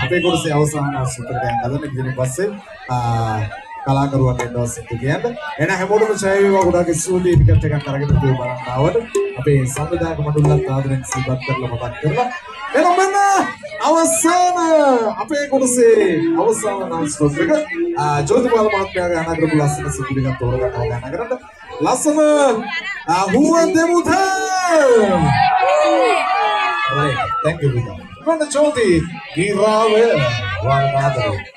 අපේ කොටසේ අවසාන සුත්‍ර දැන් හදන්න ඉතින් පස්සේ කලාකරුවන් එන්නවා සිද්ධ කියන්නේ එන හැමෝටම ජය වේවා ගොඩාක් ස්තුතියි ටිකට් එකක් අරගෙන ඉතින් බලන්න ආවට අපේ සම්විධායක මණ්ඩලත් ආදරෙන් සිහිපත් කරලා මතක් කරලා එහෙනම් මෙන්න අවසාන අපේ කොටසේ අවසාන නම් සුත්‍රක ජෝතිපාල මහත්මයාගේ අනාගත ලස්සන සිද්ධි ටිකක් තෝරගන්නවා ගන්නකට ලස්සන හුව දෙමුතා right thank you Mana Jyoti Girawe Wanadari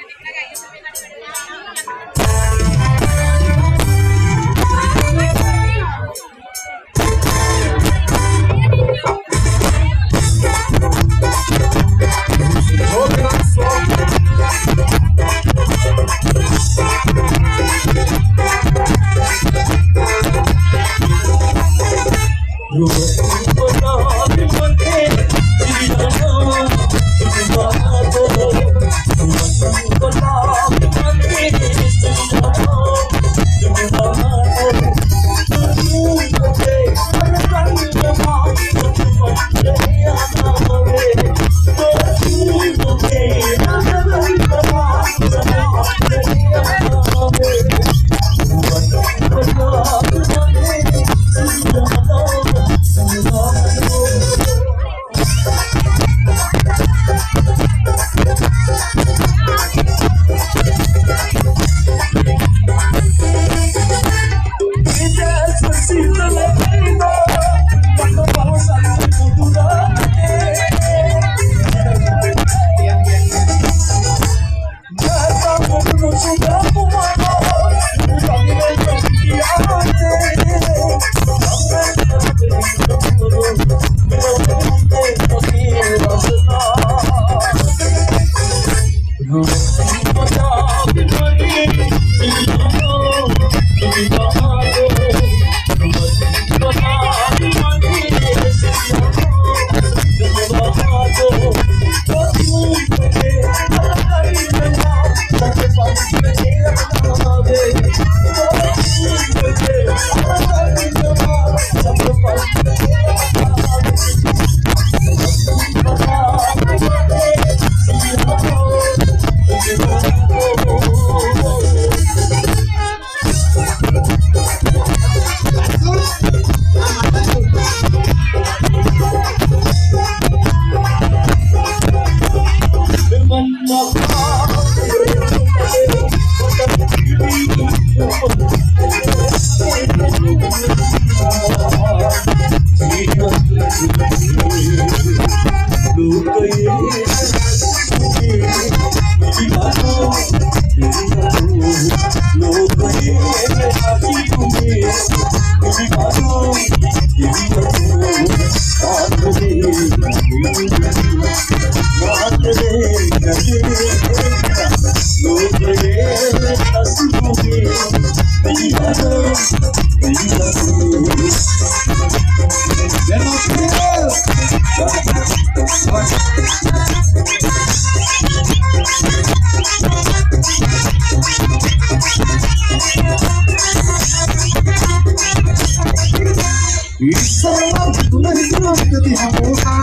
सर्वात तुलाही कधी हा मोठा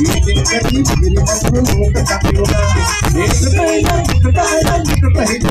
येते कधी फिरी म्हणून लोक टाकलो ना एक